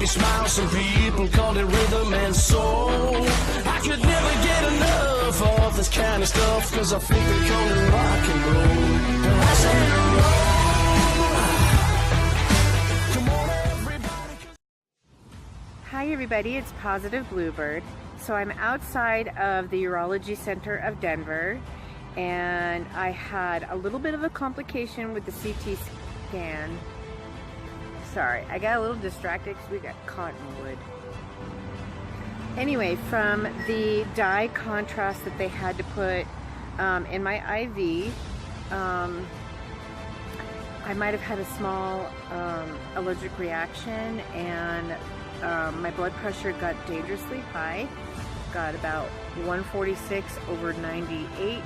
smile, some people call it rhythm and soul. I could never get enough of this kind of stuff, cause I think they call it rock and roll. I said roll. Come on everybody. Hi everybody, it's Positive Bluebird. So I'm outside of the Urology Center of Denver, and I had a little bit of a complication with the CT scan. Sorry, I got a little distracted because we got cottonwood. Anyway, from the dye contrast that they had to put in my IV, I might have had a small allergic reaction, and my blood pressure got dangerously high. Got about 146/98,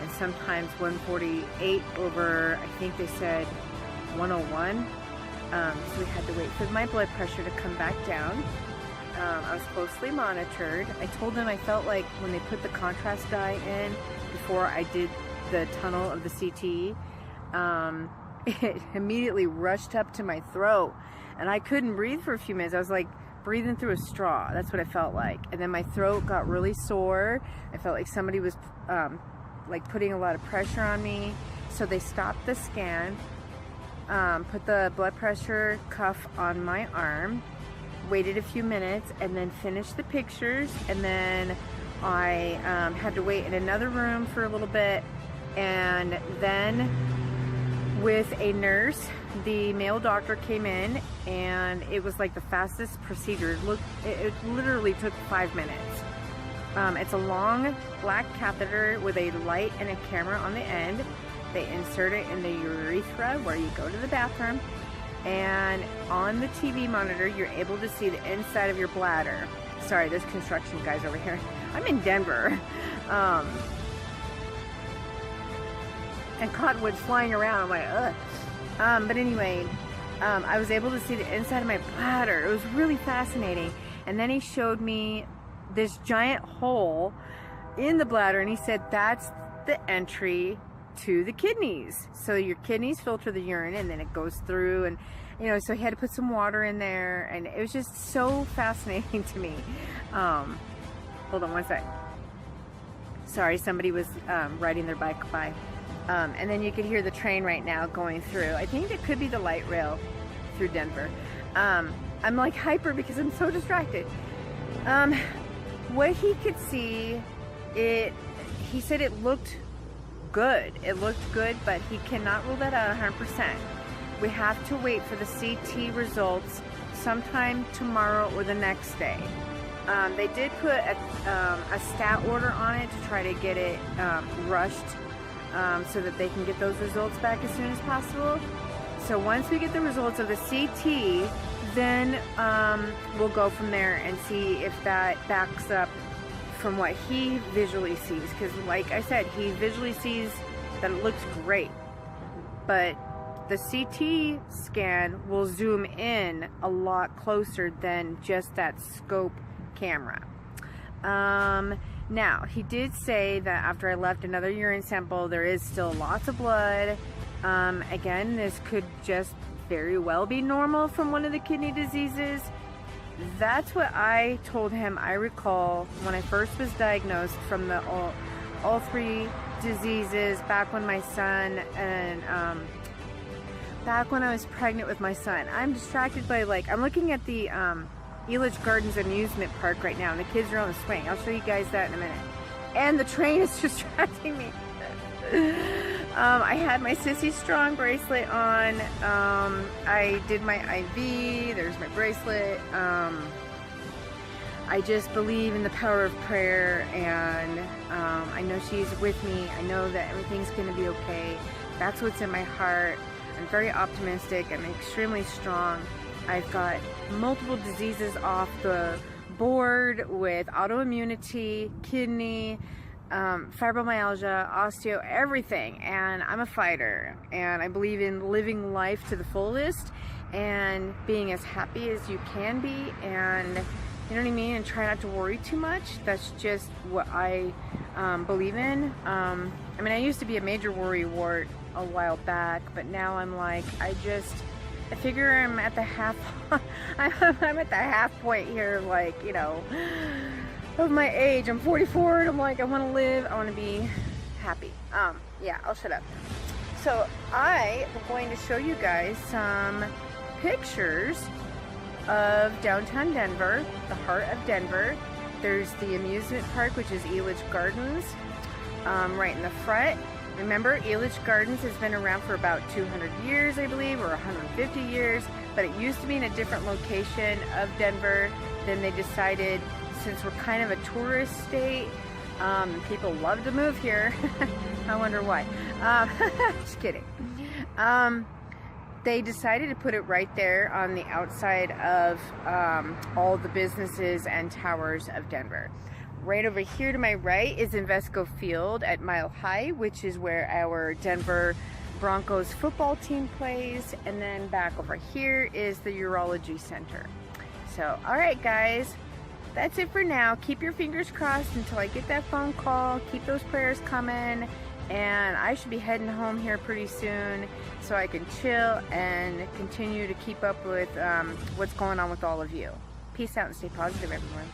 and sometimes 148 over, I think they said 101. So we had to wait for my blood pressure to come back down. I was closely monitored. I told them I felt like when they put the contrast dye in before I did the tunnel of the CT, it immediately rushed up to my throat, and I couldn't breathe for a few minutes. I was like breathing through a straw. That's what I felt like. And then my throat got really sore. I felt like somebody was like putting a lot of pressure on me. So they stopped the scan, put the blood pressure cuff on my arm, waited a few minutes, and then finished the pictures. And then I had to wait in another room for a little bit, and then with a nurse, the male doctor came in, and it was like the fastest procedure. It literally took 5 minutes. It's a long black catheter with a light and a camera on the end. They insert it in the urethra where you go to the bathroom, and on the TV monitor you're able to see the inside of your bladder. Sorry, there's construction guys over here. I'm in Denver, and cottonwood's flying around. I'm like, ugh. But anyway, I was able to see the inside of my bladder. It was really fascinating. And then he showed me this giant hole in the bladder, and he said that's the entry to the kidneys. So your kidneys filter the urine, and then it goes through, and so he had to put some water in there, and it was just so fascinating to me. Hold on one sec. Sorry, somebody was riding their bike by. And then you could hear the train right now going through. I think it could be the light rail through Denver. I'm like hyper because I'm so distracted. What he could see, he said it looked good. It looked good, but he cannot rule that out 100%. We have to wait for the CT results sometime tomorrow or the next day. They did put a stat order on it to try to get it rushed, so that they can get those results back as soon as possible. So once we get the results of the CT, then we'll go from there and see if that backs up from what he visually sees. Because like I said, he visually sees that it looks great, but the CT scan will zoom in a lot closer than just that scope camera. Now, he did say that after I left another urine sample, there is still lots of blood. Again, this could just very well be normal from one of the kidney diseases. That's what I told him. I recall when I first was diagnosed from the all three diseases back when my son and back when I was pregnant with my son. I'm distracted by, like, I'm looking at the Elitch Gardens amusement park right now, and the kids are on the swing. I'll show you guys that in a minute. And the train is distracting me. I had my Sissy Strong bracelet on. I did my IV. There's my bracelet. I just believe in the power of prayer, and I know she's with me. I know that everything's going to be okay. That's what's in my heart. I'm very optimistic. I'm extremely strong. I've got multiple diseases off the board with autoimmunity, kidney, fibromyalgia, osteo, everything. And I'm a fighter, and I believe in living life to the fullest and being as happy as you can be, and you know what I mean, and try not to worry too much. That's just what I believe in. I mean, I used to be a major worry wart a while back, but now I'm like, I just I figure I'm at the half, I'm at the half point here, like, you know, of my age. I'm 44 and I'm like, I want to live, I want to be happy. Yeah, I'll shut up. So I am going to show you guys some pictures of downtown Denver, the heart of Denver. There's the amusement park, which is Elitch Gardens, right in the front. Remember, Elitch Gardens has been around for about 200 years, I believe, or 150 years, but it used to be in a different location of Denver. Then they decided, since we're kind of a tourist state, people love to move here. I wonder why. Just kidding. They decided to put it right there on the outside of all the businesses and towers of Denver. Right over here to my right is Invesco Field at Mile High, which is where our Denver Broncos football team plays. And then back over here is the Urology Center. So, all right, guys, that's it for now. Keep your fingers crossed until I get that phone call. Keep those prayers coming. And I should be heading home here pretty soon so I can chill and continue to keep up with what's going on with all of you. Peace out and stay positive, everyone.